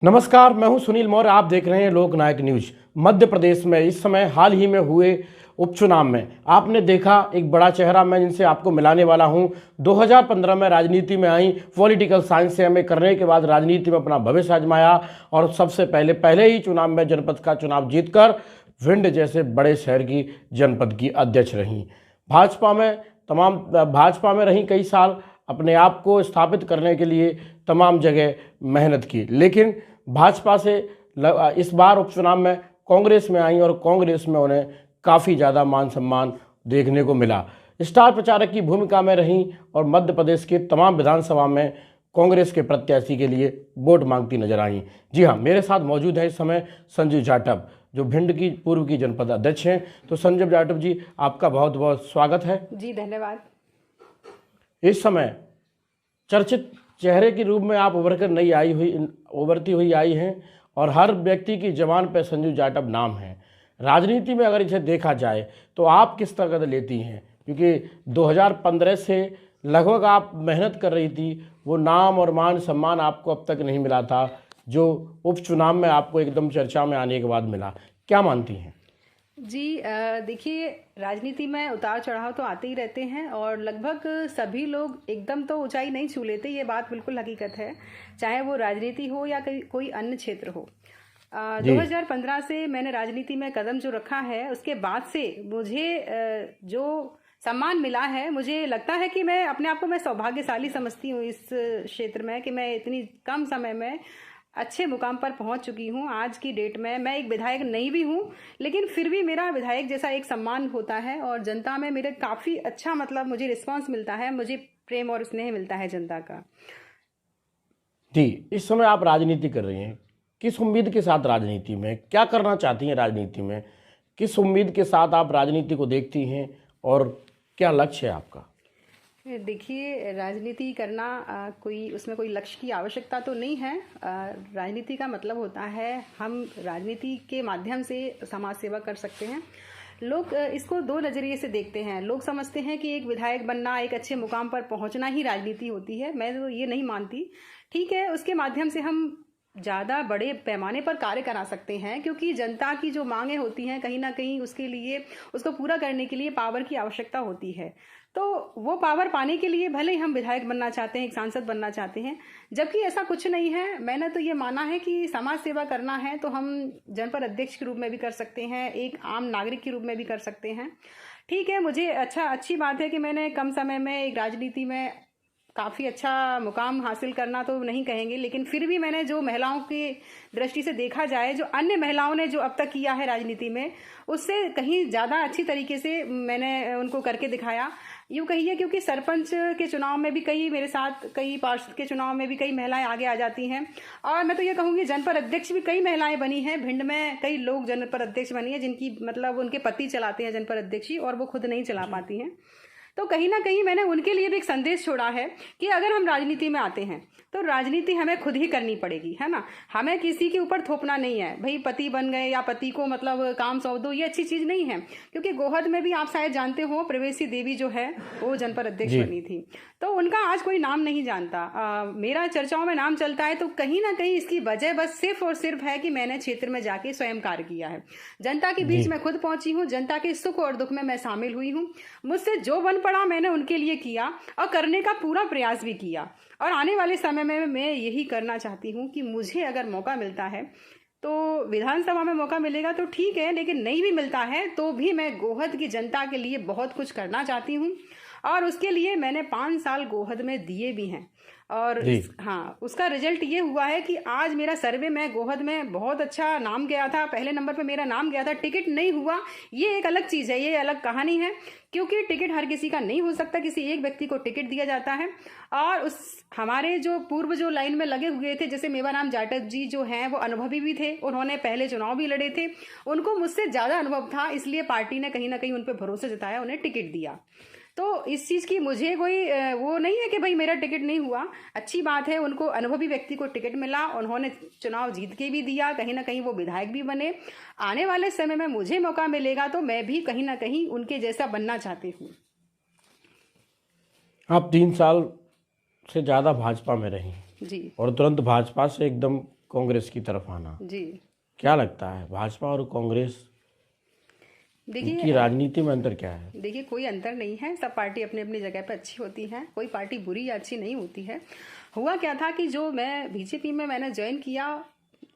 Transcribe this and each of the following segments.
नमस्कार, मैं हूं सुनील मौर्य। आप देख रहे हैं लोकनायक न्यूज। मध्य प्रदेश में इस समय हाल ही में हुए उपचुनाव में आपने देखा एक बड़ा चेहरा मैं जिनसे आपको मिलाने वाला हूं। 2015 में राजनीति में आई, पॉलिटिकल साइंस से एमए करने के बाद राजनीति में अपना भविष्य आजमाया और सबसे पहले ही चुनाव में जनपद का चुनाव जीतकर भिंड जैसे बड़े शहर की जनपद की अध्यक्ष रहीं। भाजपा में रहीं कई साल, अपने आप को स्थापित करने के लिए तमाम जगह मेहनत की, लेकिन भाजपा से इस बार उपचुनाव में कांग्रेस में आई और कांग्रेस में उन्हें काफ़ी ज़्यादा मान सम्मान देखने को मिला। स्टार प्रचारक की भूमिका में रहीं और मध्य प्रदेश के तमाम विधानसभा में कांग्रेस के प्रत्याशी के लिए वोट मांगती नजर आईं। जी हाँ, मेरे साथ मौजूद है इस समय संजू जाटव, जो भिंड की पूर्व की जनपद अध्यक्ष हैं। तो संजय जाटव जी, आपका बहुत बहुत स्वागत है। जी धन्यवाद। इस समय चर्चित चेहरे के रूप में आप उभरती हुई आई हैं और हर व्यक्ति की जबान पर संजू जाटव नाम है। राजनीति में अगर इसे देखा जाए तो आप किस तरह लेती हैं, क्योंकि 2015 से लगभग आप मेहनत कर रही थी, वो नाम और मान सम्मान आपको अब तक नहीं मिला था जो उपचुनाव में आपको एकदम चर्चा में आने के बाद मिला। क्या मानती हैं? जी देखिए, राजनीति में उतार चढ़ाव तो आते ही रहते हैं और लगभग सभी लोग एकदम तो ऊंचाई नहीं छू लेते, ये बात बिल्कुल हकीकत है, चाहे वो राजनीति हो या कोई अन्य क्षेत्र हो। 2015 से मैंने राजनीति में कदम जो रखा है, उसके बाद से मुझे जो सम्मान मिला है, मुझे लगता है कि मैं अपने आप को मैं सौभाग्यशाली समझती हूँ इस क्षेत्र में कि मैं इतनी कम समय में अच्छे मुकाम पर पहुंच चुकी हूं। आज की डेट में मैं एक विधायक नहीं भी हूं, लेकिन फिर भी मेरा विधायक जैसा एक सम्मान होता है और जनता में मेरे काफ़ी अच्छा मुझे रिस्पांस मिलता है, मुझे प्रेम और स्नेह मिलता है जनता का। जी, इस समय आप राजनीति कर रही हैं, किस उम्मीद के साथ राजनीति में, क्या करना चाहती हैं राजनीति में, किस उम्मीद के साथ आप राजनीति को देखती हैं और क्या लक्ष्य है आपका? देखिए, राजनीति करना उसमें कोई लक्ष्य की आवश्यकता तो नहीं है। राजनीति का मतलब होता है हम राजनीति के माध्यम से समाज सेवा कर सकते हैं। लोग इसको दो नज़रिए से देखते हैं। लोग समझते हैं कि एक विधायक बनना, एक अच्छे मुकाम पर पहुंचना ही राजनीति होती है। मैं तो ये नहीं मानती। ठीक है, उसके माध्यम से हम ज़्यादा बड़े पैमाने पर कार्य करा सकते हैं, क्योंकि जनता की जो मांगें होती हैं कहीं ना कहीं उसके लिए, उसको पूरा करने के लिए पावर की आवश्यकता होती है। तो वो पावर पाने के लिए भले ही हम विधायक बनना चाहते हैं, एक सांसद बनना चाहते हैं, जबकि ऐसा कुछ नहीं है। मैंने तो ये माना है कि समाज सेवा करना है तो हम जनपद अध्यक्ष के रूप में भी कर सकते हैं, एक आम नागरिक के रूप में भी कर सकते हैं। ठीक है, मुझे अच्छी बात है कि मैंने कम समय में एक राजनीति में काफ़ी अच्छा मुकाम हासिल करना तो नहीं कहेंगे, लेकिन फिर भी मैंने जो महिलाओं की दृष्टि से देखा जाए, जो अन्य महिलाओं ने जो अब तक किया है राजनीति में, उससे कहीं ज़्यादा अच्छी तरीके से मैंने उनको करके दिखाया। यूँ कहिए, क्योंकि सरपंच के चुनाव में भी कई पार्षद के चुनाव में भी कई महिलाएं आगे आ जाती हैं, और मैं तो ये कहूँगी जनपद अध्यक्ष भी कई महिलाएं बनी हैं। भिंड में कई लोग जनपद अध्यक्ष बनी है जिनकी उनके पति चलाते हैं जनपद अध्यक्षी और वो खुद नहीं चला पाती हैं। तो कहीं ना कहीं मैंने उनके लिए भी एक संदेश छोड़ा है कि अगर हम राजनीति में आते हैं तो राजनीति हमें खुद ही करनी पड़ेगी, है ना। हमें किसी के ऊपर थोपना नहीं है। भाई पति बन गए या पति को काम सौंप दो, ये अच्छी चीज़ नहीं है। क्योंकि गोहद में भी आप शायद जानते हो, प्रवेशी देवी जो है वो जनपद अध्यक्ष बनी थी, तो उनका आज कोई नाम नहीं जानता। मेरा चर्चाओं में नाम चलता है, तो कहीं ना कहीं इसकी वजह बस सिर्फ और सिर्फ है कि मैंने क्षेत्र में जाके स्वयं कार्य किया है। जनता के बीच में खुद पहुंची हूँ, जनता के सुख और दुख में मैं शामिल हुई हूँ। मुझसे जो बन पड़ा मैंने उनके लिए किया और करने का पूरा प्रयास भी किया, और आने वाले समय में मैं यही करना चाहती हूँ कि मुझे अगर मौका मिलता है तो विधानसभा में मौका मिलेगा तो ठीक है, लेकिन नहीं भी मिलता है तो भी मैं गोहद की जनता के लिए बहुत कुछ करना चाहती हूँ, और उसके लिए मैंने 5 साल गोहद में दिए भी हैं। और हाँ, उसका रिजल्ट ये हुआ है कि आज मेरा सर्वे में गोहद में बहुत अच्छा नाम गया था, पहले नंबर पे मेरा नाम गया था। टिकट नहीं हुआ, ये एक अलग चीज़ है, ये अलग कहानी है, क्योंकि टिकट हर किसी का नहीं हो सकता, किसी एक व्यक्ति को टिकट दिया जाता है। और हमारे जो पूर्व जो लाइन में लगे हुए थे, जैसे मेवाराम जाटव जी जो हैं, वो अनुभवी भी थे, उन्होंने पहले चुनाव भी लड़े थे, उनको मुझसे ज़्यादा अनुभव था, इसलिए पार्टी ने कहीं ना कहीं उन पर भरोसा जताया, उन्हें टिकट दिया। तो इस चीज़ की मुझे कोई वो नहीं है कि भाई मेरा टिकट नहीं हुआ। अच्छी बात है, उनको अनुभवी व्यक्ति को टिकट मिला, उन्होंने चुनाव जीत के भी दिया, कहीं ना कहीं वो विधायक भी बने। आने वाले समय में मुझे मौका मिलेगा तो मैं भी कहीं ना कहीं उनके जैसा बनना चाहती हूँ। आप 3 साल से ज़्यादा भाजपा में रही जी, और तुरंत भाजपा से एकदम कांग्रेस की तरफ आना, जी क्या लगता है भाजपा और कांग्रेस देखिए की राजनीति में अंतर क्या है? देखिए कोई अंतर नहीं है, सब पार्टी अपनी अपनी जगह पे अच्छी होती है, कोई पार्टी बुरी या अच्छी नहीं होती है। हुआ क्या था कि जो मैं बीजेपी में मैंने ज्वाइन किया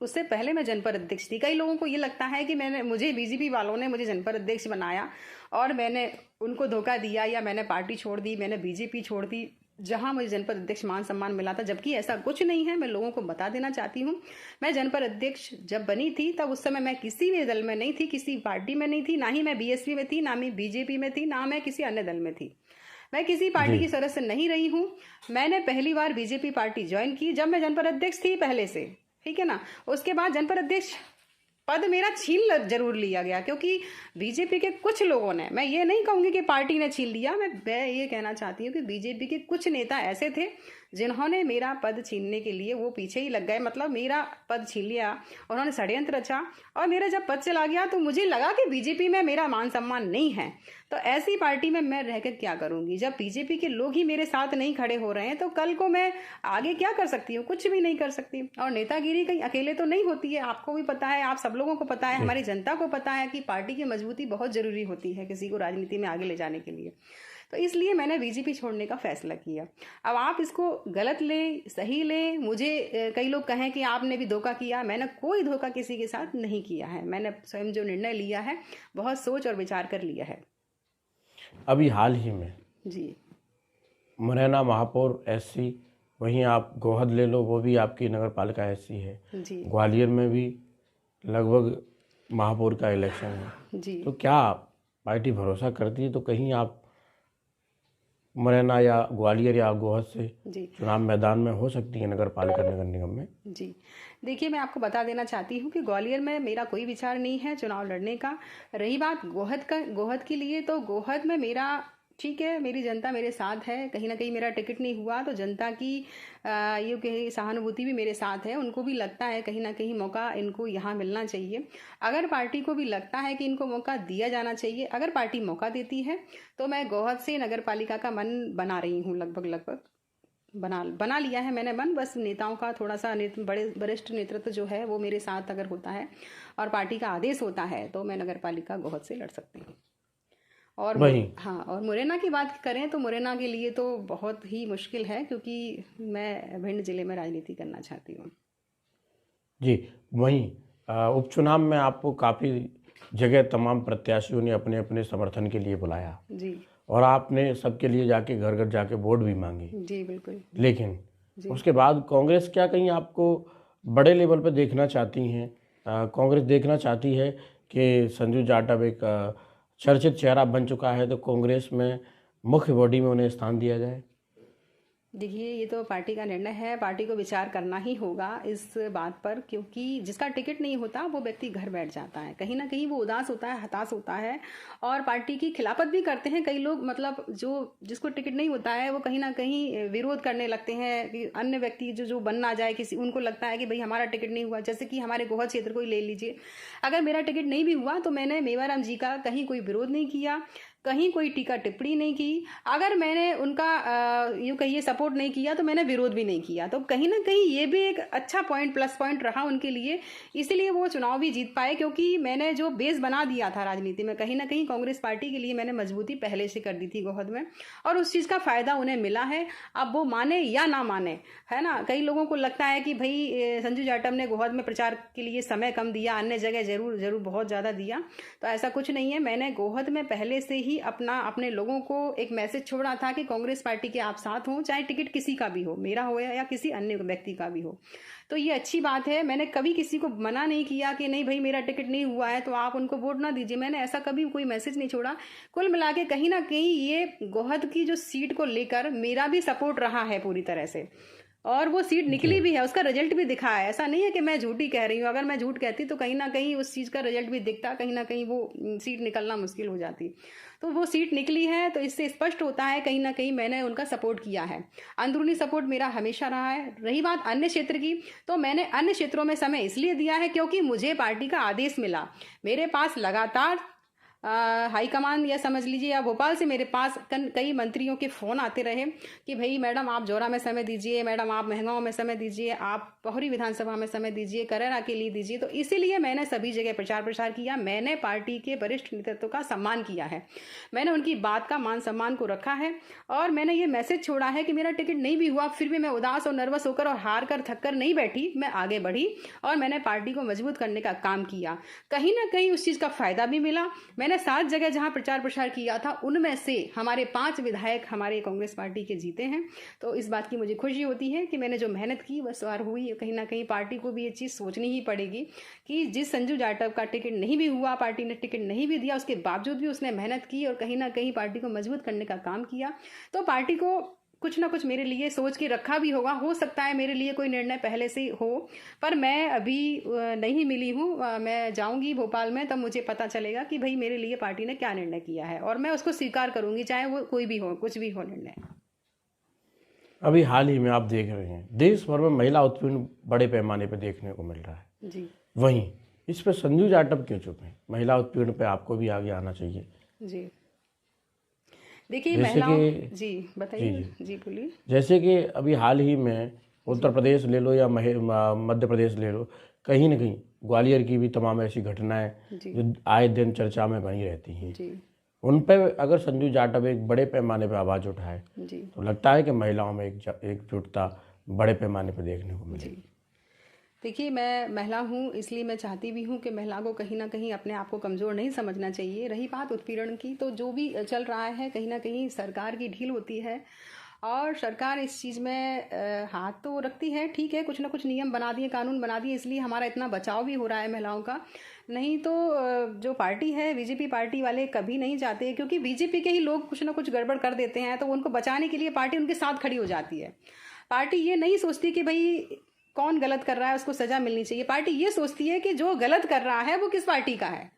उससे पहले मैं जनपद अध्यक्ष थी। कई लोगों को ये लगता है कि मुझे बीजेपी वालों ने मुझे जनपद अध्यक्ष बनाया और मैंने उनको धोखा दिया या मैंने पार्टी छोड़ दी, मैंने बीजेपी छोड़ दी जहां मुझे जनपद अध्यक्ष मान सम्मान मिला था, जबकि ऐसा कुछ नहीं है। मैं लोगों को बता देना चाहती हूँ, मैं जनपद अध्यक्ष जब बनी थी तब उस समय मैं किसी भी दल में नहीं थी, किसी पार्टी में नहीं थी, ना ही मैं बीएसपी में थी, ना मैं बीजेपी में थी, ना मैं किसी अन्य दल में थी। मैं किसी पार्टी की सदस्य नहीं रही हूँ। मैंने पहली बार बीजेपी पार्टी ज्वाइन की जब मैं जनपद अध्यक्ष थी पहले से, ठीक है ना। उसके बाद जनपद अध्यक्ष पद मेरा छीन जरूर लिया गया, क्योंकि बीजेपी के कुछ लोगों ने, मैं ये नहीं कहूंगी कि पार्टी ने छीन लिया, मैं ये कहना चाहती हूँ कि बीजेपी के कुछ नेता ऐसे थे जिन्होंने मेरा पद छीनने के लिए वो पीछे ही लग गए, मतलब मेरा पद छीन लिया, उन्होंने षड्यंत्र रचा और मेरा जब पद चला गया तो मुझे लगा कि बीजेपी में मेरा मान सम्मान नहीं है, तो ऐसी पार्टी में मैं रहकर क्या करूंगी। जब बीजेपी के लोग ही मेरे साथ नहीं खड़े हो रहे हैं तो कल को मैं आगे क्या कर सकती हूँ, कुछ भी नहीं कर सकती। और नेतागिरी कहीं अकेले तो नहीं होती है, आपको भी पता है, आप सब लोगों को पता है, हमारी जनता को पता है कि पार्टी की मजबूती बहुत जरूरी होती है किसी को राजनीति में आगे ले जाने के लिए। तो इसलिए मैंने बीजेपी छोड़ने का फैसला किया। अब आप इसको गलत लें सही लें, मुझे कई लोग कहें कि आपने भी धोखा किया, मैंने कोई धोखा किसी के साथ नहीं किया है। मैंने स्वयं जो निर्णय लिया है बहुत सोच और विचार कर लिया है। अभी हाल ही में जी मुरैना महापौर एससी, वहीं आप गोहद ले लो, वो भी आपकी नगर पालिका एससी है। जी ग्वालियर में भी लगभग महापौर का इलेक्शन है। जी तो क्या पार्टी भरोसा करती है तो कहीं आप मुरैना या ग्वालियर या गोहद से जी चुनाव मैदान में हो सकती है नगर पालिका नगर निगम में? जी देखिए, मैं आपको बता देना चाहती हूँ कि ग्वालियर में मेरा कोई विचार नहीं है चुनाव लड़ने का। रही बात गोहद के लिए, तो गोहद में मेरा ठीक है, मेरी जनता मेरे साथ है। कहीं ना कहीं मेरा टिकट नहीं हुआ तो जनता की ये कहीं सहानुभूति भी मेरे साथ है। उनको भी लगता है कहीं ना कहीं मौका इनको यहाँ मिलना चाहिए। अगर पार्टी को भी लगता है कि इनको मौका दिया जाना चाहिए, अगर पार्टी मौका देती है तो मैं गोहद से नगर पालिका का मन बना रही हूँ, लगभग बना लिया है मैंने मन। बस नेताओं का थोड़ा सा बड़े वरिष्ठ नेतृत्व जो है वो मेरे साथ अगर होता है और पार्टी का आदेश होता है तो मैं नगर पालिका गोहद से लड़ सकती हूँ। और वही हाँ, और मुरैना की बात करें तो मुरैना के लिए तो बहुत ही मुश्किल है, क्योंकि मैं भिंड जिले में राजनीति करना चाहती हूँ। जी, वहीं उपचुनाव में आपको काफ़ी जगह तमाम प्रत्याशियों ने अपने अपने समर्थन के लिए बुलाया जी और आपने सबके लिए जाके घर घर जाके वोट भी मांगे। जी बिल्कुल। लेकिन उसके बाद कांग्रेस क्या कहीं आपको बड़े लेवल पर देखना चाहती हैं? कांग्रेस देखना चाहती है कि संजू जाटव एक चर्चित चेहरा बन चुका है तो कांग्रेस में मुख्य बॉडी में उन्हें स्थान दिया जाए? देखिए, ये तो पार्टी का निर्णय है, पार्टी को विचार करना ही होगा इस बात पर, क्योंकि जिसका टिकट नहीं होता वो व्यक्ति घर बैठ जाता है, कहीं ना कहीं वो उदास होता है, हताश होता है और पार्टी की खिलाफत भी करते हैं कई लोग। मतलब जिसको टिकट नहीं होता है वो कहीं ना कहीं विरोध करने लगते हैं कि अन्य व्यक्ति जो बन ना जाए किसी, उनको लगता है कि भाई हमारा टिकट नहीं हुआ। जैसे कि हमारे गोहद क्षेत्र को ही ले लीजिए, अगर मेरा टिकट नहीं भी हुआ तो मैंने मेवाराम जी का कहीं कोई विरोध नहीं किया, कहीं कोई टीका टिप्पणी नहीं की। अगर मैंने उनका यूँ कहिए सपोर्ट नहीं किया तो मैंने विरोध भी नहीं किया। तो कहीं ना कहीं ये भी एक अच्छा पॉइंट, प्लस पॉइंट रहा उनके लिए, इसीलिए वो चुनाव भी जीत पाए, क्योंकि मैंने जो बेस बना दिया था राजनीति में, कहीं ना कहीं कांग्रेस पार्टी के लिए मैंने मजबूती पहले से कर दी थी गोहद में, और उस चीज़ का फायदा उन्हें मिला है। अब वो माने या ना माने, है ना, कई लोगों को लगता है कि भाई संजू जाटव ने गोहद में प्रचार के लिए समय कम दिया, अन्य जगह जरूर बहुत ज़्यादा दिया, तो ऐसा कुछ नहीं है। मैंने गोहद में पहले से ही अपने लोगों को एक मैसेज छोड़ा था कि कांग्रेस पार्टी के आप साथ हो, चाहे टिकट किसी का भी हो, मेरा हो या किसी अन्य व्यक्ति का भी हो। तो ये अच्छी बात है। मैंने कभी किसी को मना नहीं किया कि नहीं भाई मेरा टिकट नहीं हुआ है तो आप उनको वोट ना दीजिए, मैंने ऐसा कभी कोई मैसेज नहीं छोड़ा। कुल मिला के कहीं ना कहीं ये गोहद की जो सीट को लेकर मेरा भी सपोर्ट रहा है पूरी तरह से, और वो सीट निकली भी है, उसका रिजल्ट भी दिखा है। ऐसा नहीं है कि मैं झूठी कह रही हूँ, अगर मैं झूठ कहती तो कहीं ना कहीं उस चीज़ का रिजल्ट भी दिखता, कहीं ना कहीं वो सीट निकलना मुश्किल हो जाती। तो वो सीट निकली है, तो इससे स्पष्ट होता है कहीं ना कहीं मैंने उनका सपोर्ट किया है। अंदरूनी सपोर्ट मेरा हमेशा रहा है। रही बात अन्य क्षेत्र की, तो मैंने अन्य क्षेत्रों में समय इसलिए दिया है क्योंकि मुझे पार्टी का आदेश मिला। मेरे पास लगातार हाईकमान या समझ लीजिए या भोपाल से मेरे पास कई मंत्रियों के फ़ोन आते रहे कि भाई मैडम आप जौरा में समय दीजिए, मैडम आप महंगाओं में समय दीजिए, आप पौहरी विधानसभा में समय दीजिए, करेरा के लिए दीजिए। तो इसीलिए मैंने सभी जगह प्रचार प्रसार किया। मैंने पार्टी के वरिष्ठ नेतृत्व का सम्मान किया है, मैंने उनकी बात का मान सम्मान को रखा है और मैंने ये मैसेज छोड़ा है कि मेरा टिकट नहीं भी हुआ फिर भी मैं उदास और नर्वस होकर और हार कर थक कर नहीं बैठी, मैं आगे बढ़ी और मैंने पार्टी को मजबूत करने का काम किया। कहीं ना कहीं उस चीज़ का फायदा भी मिला। मैंने 7 जगह जहां प्रचार प्रसार किया था उनमें से हमारे 5 विधायक हमारे कांग्रेस पार्टी के जीते हैं। तो इस बात की मुझे खुशी होती है कि मैंने जो मेहनत की वह सवार हुई। कहीं ना कहीं पार्टी को भी ये चीज़ सोचनी ही पड़ेगी कि जिस संजू जाटव का टिकट नहीं भी हुआ, पार्टी ने टिकट नहीं भी दिया, उसके बावजूद भी उसने मेहनत की और कहीं ना कहीं पार्टी को मजबूत करने का काम किया। तो पार्टी को कुछ ना कुछ मेरे लिए सोच के रखा भी होगा। हो सकता है मेरे लिए कोई निर्णय पहले से हो, पर मैं अभी नहीं मिली हूँ। मैं जाऊंगी भोपाल में, तब मुझे पता चलेगा कि भाई मेरे लिए पार्टी ने क्या निर्णय किया है और मैं उसको स्वीकार करूंगी, चाहे वो कोई भी हो, कुछ भी हो निर्णय। अभी हाल ही में आप देख रहे हैं देश भर में महिला उत्पीड़न बड़े पैमाने पर देखने को मिल रहा है। जी वहीं इस पे संजू जाटव क्यों चुप हैं? महिला उत्पीड़न पे आपको भी आगे आना चाहिए। जी देखिए जैसे महिलाओं कि जी बताइए। जी बोलिए। जैसे कि अभी हाल ही में उत्तर प्रदेश ले लो या मध्य प्रदेश ले लो, कहीं ना कहीं ग्वालियर की भी तमाम ऐसी घटनाएं जी जो आए दिन चर्चा में बनी रहती हैं, जी उन पर अगर संजू जाटव एक बड़े पैमाने पर आवाज़ उठाए जी तो लगता है कि महिलाओं में एकजुटता बड़े पैमाने पर देखने को मिलेगी। जी देखिए मैं महिला हूँ, इसलिए मैं चाहती भी हूँ कि महिला को कहीं ना कहीं अपने आप को कमज़ोर नहीं समझना चाहिए। रही बात उत्पीड़न की, तो जो भी चल रहा है कहीं ना कहीं सरकार की ढील होती है और सरकार इस चीज़ में हाथ तो रखती है। ठीक है, कुछ ना कुछ नियम बना दिए, कानून बना दिए, इसलिए हमारा इतना बचाव भी हो रहा है महिलाओं का। नहीं तो जो पार्टी है बीजेपी पार्टी वाले कभी नहीं चाहते, क्योंकि बीजेपी के ही लोग कुछ ना कुछ गड़बड़ कर देते हैं तो उनको बचाने के लिए पार्टी उनके साथ खड़ी हो जाती है। पार्टी ये नहीं सोचती कि भाई कौन गलत कर रहा है उसको सजा मिलनी चाहिए, पार्टी ये सोचती है कि जो गलत कर रहा है वो किस पार्टी का है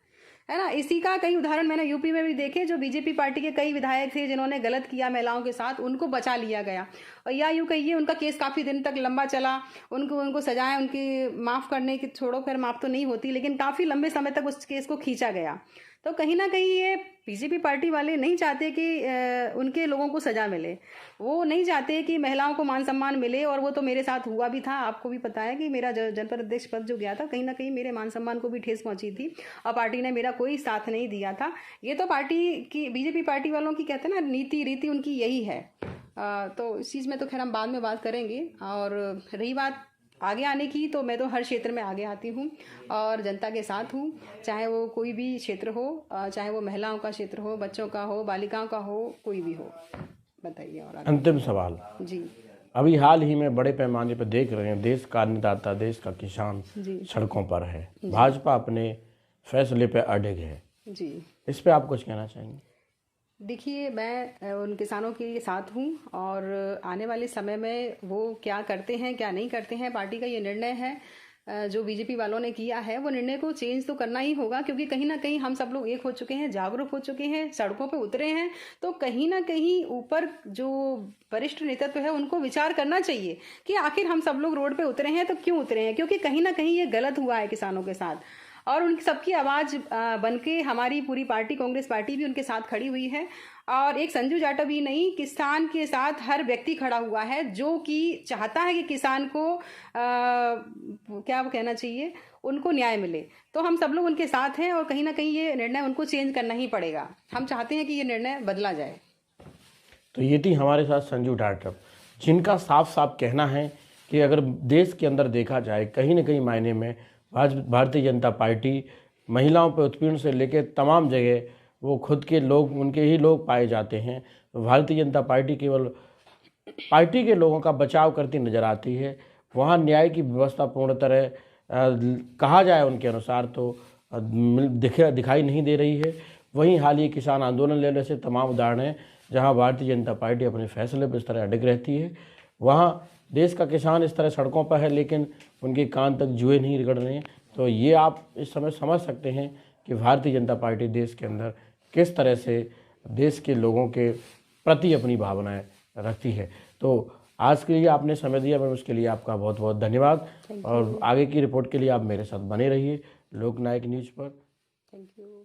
ना। इसी का कई उदाहरण मैंने यूपी में भी देखे। जो बीजेपी पार्टी के कई विधायक थे जिन्होंने गलत किया महिलाओं के साथ, उनको बचा लिया गया और या यूं कहिए उनका केस काफ़ी दिन तक लंबा चला। उनको सजाएं उनकी माफ़ करने की छोड़ो, खैर माफ़ तो नहीं होती, लेकिन काफ़ी लंबे समय तक उस केस को खींचा गया। तो कहीं ना कहीं ये बीजेपी पार्टी वाले नहीं चाहते कि उनके लोगों को सजा मिले, वो नहीं चाहते कि महिलाओं को मान सम्मान मिले। और वो तो मेरे साथ हुआ भी था, आपको भी पता है कि मेरा जनपद अध्यक्ष पद जो गया था, कहीं ना कहीं मेरे मान सम्मान को भी ठेस पहुंची थी और पार्टी ने मेरा कोई साथ नहीं दिया था। ये तो पार्टी की बीजेपी पार्टी वालों की कहते हैं ना नीति रीति उनकी यही है। तो इस चीज़ में तो खैर हम बाद में बात करेंगे। और रही बात आगे आने की, तो मैं तो हर क्षेत्र में आगे आती हूँ और जनता के साथ हूँ, चाहे वो कोई भी क्षेत्र हो, चाहे वो महिलाओं का क्षेत्र हो, बच्चों का हो, बालिकाओं का हो, कोई भी हो। बताइए और आगे। अंतिम सवाल, जी अभी हाल ही में बड़े पैमाने पर देख रहे हैं देश का अन्नदाता, देश का किसान जी सड़कों पर है, भाजपा अपने फैसले पे अडिग है, जी इस पे आप कुछ कहना चाहेंगे? देखिए मैं उन किसानों के साथ हूँ और आने वाले समय में वो क्या करते हैं क्या नहीं करते हैं, पार्टी का ये निर्णय है। जो बीजेपी वालों ने किया है वो निर्णय को चेंज तो करना ही होगा, क्योंकि कहीं ना कहीं हम सब लोग एक हो चुके हैं, जागरूक हो चुके हैं, सड़कों पे उतरे हैं। तो कहीं ना कहीं ऊपर जो वरिष्ठ नेतृत्व है उनको विचार करना चाहिए कि आखिर हम सब लोग रोड पे उतरे हैं तो क्यों उतरे हैं, क्योंकि कहीं ना कहीं ये गलत हुआ है किसानों के साथ। और उनकी सबकी आवाज़ बनके हमारी पूरी पार्टी कांग्रेस पार्टी भी उनके साथ खड़ी हुई है। और एक संजू जाटव ही नहीं, किसान के साथ हर व्यक्ति खड़ा हुआ है जो कि चाहता है कि किसान को क्या कहना चाहिए, उनको न्याय मिले। तो हम सब लोग उनके साथ हैं और कहीं ना कहीं ये निर्णय उनको चेंज करना ही पड़ेगा। हम चाहते हैं कि ये निर्णय बदला जाए। तो ये थी हमारे साथ संजू जाटव, जिनका साफ साफ कहना है कि अगर देश के अंदर देखा जाए कहीं ना कहीं मायने में भारतीय जनता पार्टी महिलाओं पर उत्पीड़न से लेकर तमाम जगह वो खुद के लोग, उनके ही लोग पाए जाते हैं। तो भारतीय जनता पार्टी केवल पार्टी के लोगों का बचाव करती नजर आती है, वहाँ न्याय की व्यवस्था पूर्ण तरह कहा जाए उनके अनुसार तो दिखाई नहीं दे रही है। वहीं हाल ही किसान आंदोलन ले से तमाम उदाहरण हैं जहाँ भारतीय जनता पार्टी अपने फैसले पर इस तरह अडिग रहती है। वहाँ देश का किसान इस तरह सड़कों पर है लेकिन उनके कान तक जुए नहीं रगड़ रहे हैं। तो ये आप इस समय समझ सकते हैं कि भारतीय जनता पार्टी देश के अंदर किस तरह से देश के लोगों के प्रति अपनी भावनाएं रखती है। तो आज के लिए आपने समय दिया, मैं उसके लिए आपका बहुत बहुत धन्यवाद। और आगे की रिपोर्ट के लिए आप मेरे साथ बने रहिए लोकनायक न्यूज़ पर। Thank you.